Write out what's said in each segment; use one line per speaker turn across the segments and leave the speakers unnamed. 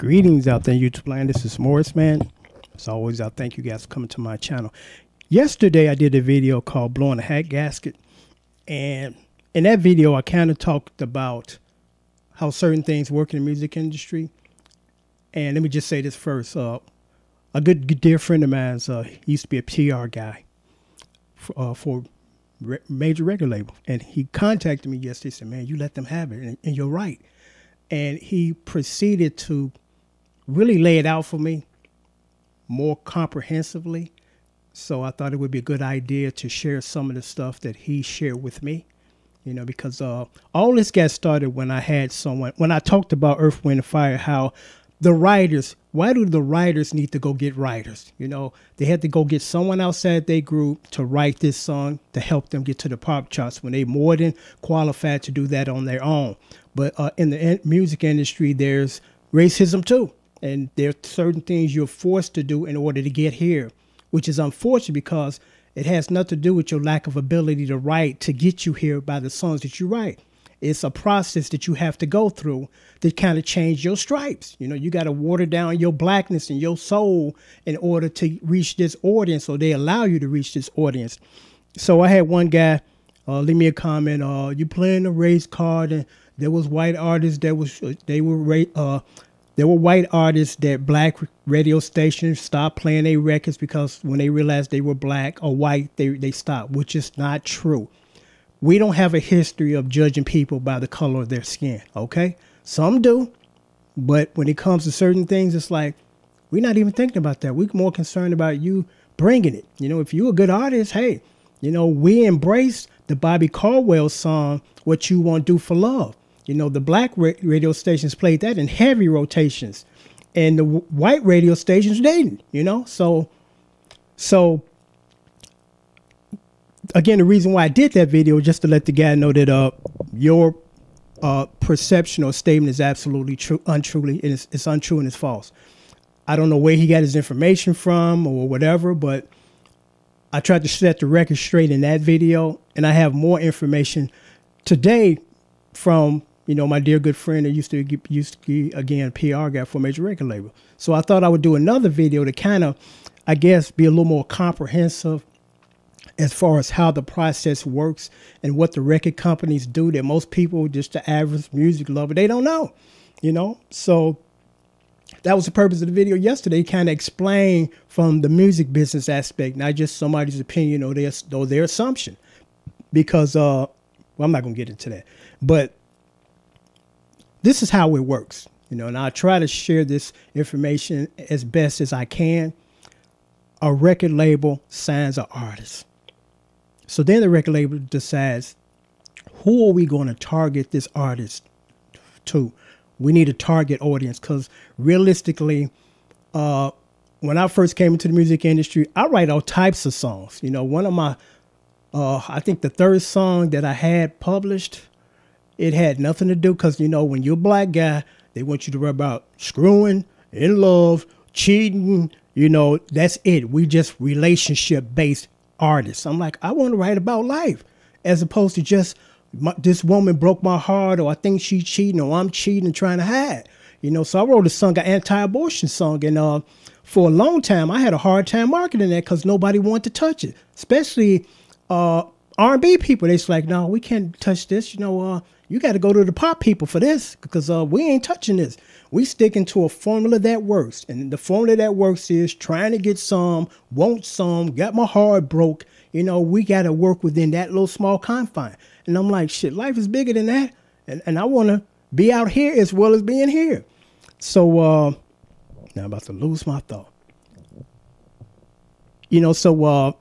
Greetings out there, YouTube land. This is Morrisman. As always, I thank you guys for coming to my channel. Yesterday, I did a video called Blowing the Head Gasket. And in that video, I kind of talked about how certain things work in the music industry. And let me just say this first. A good dear friend of mine, he used to be a PR guy for major record label. And he contacted me yesterday and said, man, you let them have it. And you're right. And he proceeded to really lay it out for me more comprehensively. So I thought it would be a good idea to share some of the stuff that he shared with me, you know, because all this got started when I talked about Earth, Wind, and Fire, how the writers, why do the writers need to go get writers? You know, they had to go get someone outside their group to write this song to help them get to the pop charts when they more than qualified to do that on their own. But in the music industry, there's racism too. And there are certain things you're forced to do in order to get here, which is unfortunate because it has nothing to do with your lack of ability to write to get you here by the songs that you write. It's a process that you have to go through to kind of change your stripes. You know, you got to water down your blackness and your soul in order to reach this audience, or they allow you to reach this audience. So I had one guy leave me a comment, you playing the race card, and there was white artists there were white artists that black radio stations stopped playing their records because when they realized they were black or white, they stopped, which is not true. We don't have a history of judging people by the color of their skin, okay? Some do, but when it comes to certain things, it's like, we're not even thinking about that. We're more concerned about you bringing it. You know, if you're a good artist, hey, you know, we embrace the Bobby Caldwell song, What You Want to Do for Love. You know, the black radio stations played that in heavy rotations, and the white radio stations didn't, you know? So again, the reason why I did that video was just to let the guy know that your perception or statement is absolutely untrue, and it's untrue and it's false. I don't know where he got his information from or whatever, but I tried to set the record straight in that video, and I have more information today from, you know, my dear good friend that used to be, again, a PR guy for a major record label. So I thought I would do another video to kind of, I guess, be a little more comprehensive as far as how the process works and what the record companies do that most people, just the average music lover, they don't know, you know? So that was the purpose of the video yesterday, kind of explain from the music business aspect, not just somebody's opinion or their assumption. Because, well, I'm not going to get into that. But this is how it works, you know, and I try to share this information as best as I can. A record label signs an artist. So then the record label decides, who are we going to target this artist to? We need a target audience because realistically, when I first came into the music industry, I write all types of songs. You know, one of my, I think the third song that I had published, it had nothing to do because, you know, when you're a black guy, they want you to rap about screwing, in love, cheating. You know, that's it. We just relationship-based artists. I'm like, I want to write about life as opposed to just this woman broke my heart, or I think she's cheating, or I'm cheating and trying to hide. You know, so I wrote a song, an anti-abortion song. And for a long time, I had a hard time marketing that because nobody wanted to touch it, especially R&B people. They're like, no, we can't touch this. You know, you got to go to the pop people for this because we ain't touching this. We sticking to a formula that works. And the formula that works is trying to get some, want some, got my heart broke. You know, we got to work within that little small confine. And I'm like, shit, life is bigger than that. And I want to be out here as well as being here. So now I'm about to lose my thought. You know, so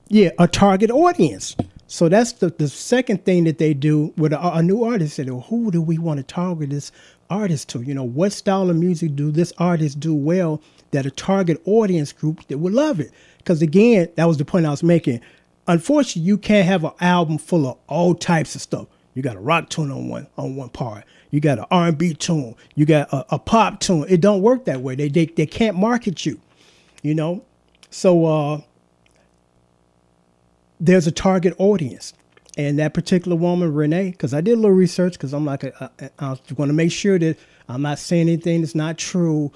yeah, a target audience. So that's the second thing that they do with a new artist. They say, well, who do we want to target this artist to? You know, what style of music do this artist do well that a target audience group that would love it? Because again, that was the point I was making. Unfortunately, you can't have an album full of all types of stuff. You got a rock tune on one part. You got an R&B tune. You got a pop tune. It don't work that way. They can't market you, you know. So there's a target audience. And that particular woman, Renee, because I did a little research because I'm like, I want to make sure that I'm not saying anything that's not true.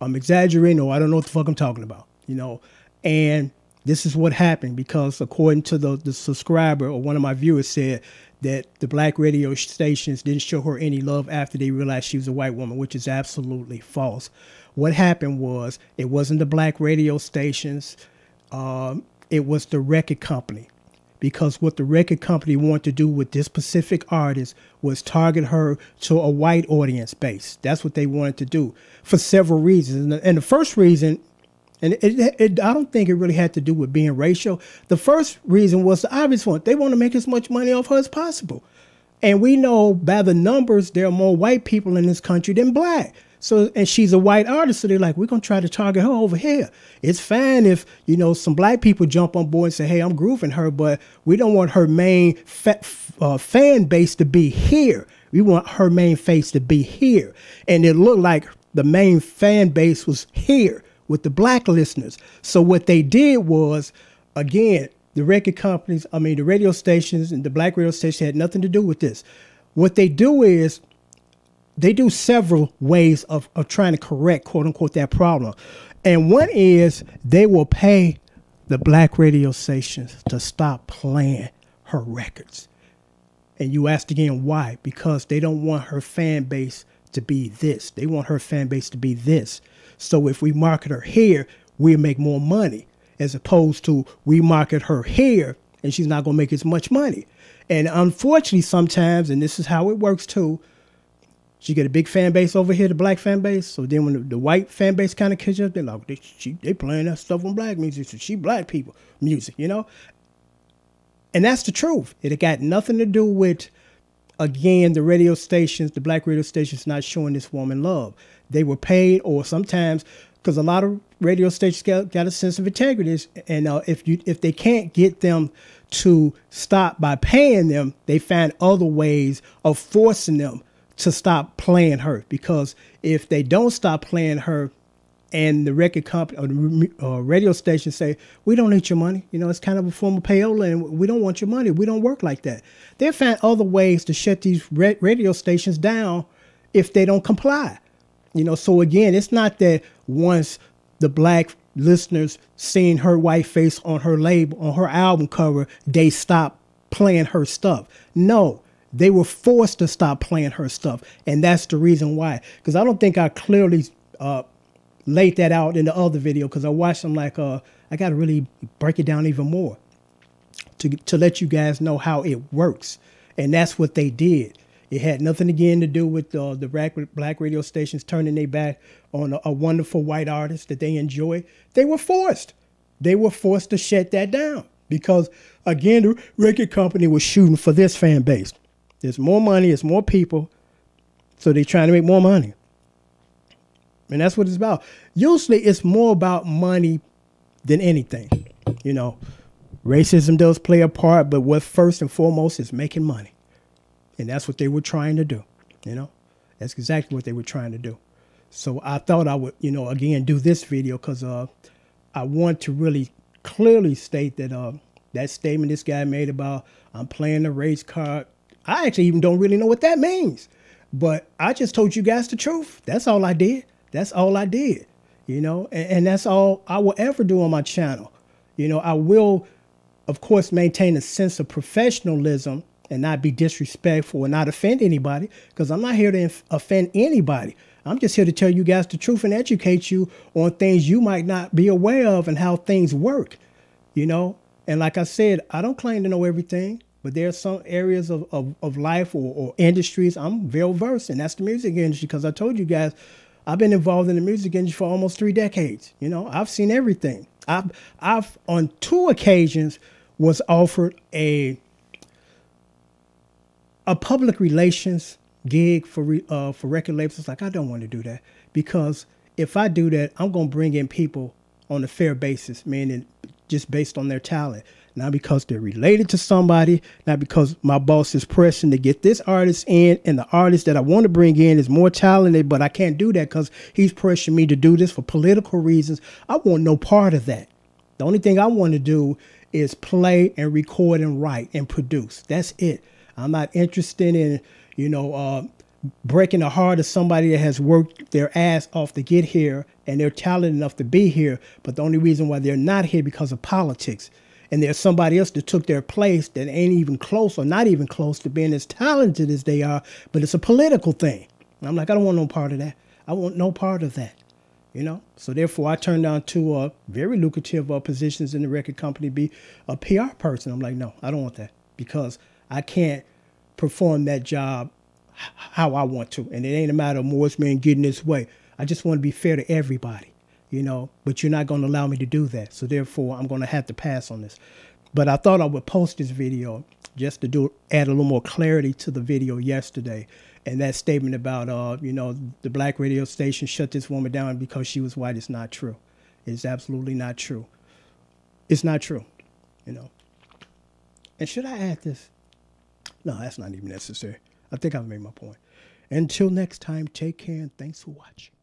I'm exaggerating, or I don't know what the fuck I'm talking about, you know. And this is what happened, because according to the subscriber, or one of my viewers said that the black radio stations didn't show her any love after they realized she was a white woman, which is absolutely false. What happened was, it wasn't the black radio stations. It was the record company. Because what the record company wanted to do with this specific artist was target her to a white audience base. That's what they wanted to do for several reasons. And the first reason, and I don't think it really had to do with being racial. The first reason was the obvious one. They want to make as much money off her as possible. And we know by the numbers, there are more white people in this country than black. So, and she's a white artist, so they're like, we're going to try to target her over here. It's fine if, you know, some black people jump on board and say, hey, I'm grooving her, but we don't want her main fan base to be here. We want her main face to be here. And it looked like the main fan base was here with the black listeners. So what they did was, again, the record companies, the radio stations and the black radio station had nothing to do with this. What they do is, they do several ways of trying to correct, quote unquote, that problem. And one is they will pay the black radio stations to stop playing her records. And you asked again, why? Because they don't want her fan base to be this. They want her fan base to be this. So if we market her here, we'll make more money, as opposed to we market her here and she's not going to make as much money. And unfortunately, sometimes, and this is how it works too, she get a big fan base over here, the black fan base. So then when the white fan base kind of catch up, they're like, they playing that stuff on black music. So she black people music, you know? And that's the truth. It got nothing to do with, again, the radio stations, the black radio stations not showing this woman love. They were paid, or sometimes, because a lot of radio stations got a sense of integrity. And if they can't get them to stop by paying them, they find other ways of forcing them to stop playing her. Because if they don't stop playing her, and the record company or the radio station say, we don't need your money, you know, it's kind of a form of payola, and we don't want your money, we don't work like that, they find other ways to shut these radio stations down if they don't comply. You know, so again, it's not that once the black listeners seen her white face on her label, on her album cover, they stop playing her stuff. No. They were forced to stop playing her stuff. And that's the reason why. Because I don't think I clearly laid that out in the other video, because I watched them like, I got to really break it down even more to let you guys know how it works. And that's what they did. It had nothing, again, to do with the black radio stations turning their back on a wonderful white artist that they enjoy. They were forced. They were forced to shut that down because, again, the record company was shooting for this fan base. There's more money, it's more people, so they're trying to make more money. And that's what it's about. Usually it's more about money than anything. You know, racism does play a part, but what first and foremost is making money. And that's what they were trying to do. You know, that's exactly what they were trying to do. So I thought I would, you know, again, do this video because I want to really clearly state that that statement this guy made about I'm playing the race card. I actually even don't really know what that means, but I just told you guys the truth. That's all I did. That's all I did, you know, and that's all I will ever do on my channel. You know, I will, of course, maintain a sense of professionalism and not be disrespectful and not offend anybody, because I'm not here to offend anybody. I'm just here to tell you guys the truth and educate you on things you might not be aware of and how things work, you know. And like I said, I don't claim to know everything. But there are some areas of life or industries I'm well versed in. That's the music industry, because I told you guys, I've been involved in the music industry for almost 3 decades. You know, I've seen everything. I've on 2 occasions was offered a public relations gig for record labels. It's like, I don't want to do that, because if I do that, I'm going to bring in people on a fair basis, meaning just based on their talent. Not because they're related to somebody, not because my boss is pressing to get this artist in, and the artist that I want to bring in is more talented, but I can't do that because he's pressuring me to do this for political reasons. I want no part of that. The only thing I want to do is play and record and write and produce. That's it. I'm not interested in, you know, breaking the heart of somebody that has worked their ass off to get here, and they're talented enough to be here, but the only reason why they're not here because of politics. And there's somebody else that took their place that ain't even close or not even close to being as talented as they are, but it's a political thing. And I'm like, I don't want no part of that. I want no part of that. So therefore I turned down two very lucrative positions in the record company to be a PR person. I'm like, no, I don't want that, because I can't perform that job how I want to. And it ain't a matter of Morrisman getting this way. I just want to be fair to everybody, but you're not going to allow me to do that. So therefore I'm going to have to pass on this. But I thought I would post this video just to add a little more clarity to the video yesterday. And that statement about, the black radio station shut this woman down because she was white is not true. It's absolutely not true. It's not true, And should I add this? No, that's not even necessary. I think I've made my point. Until next time, take care and thanks for watching.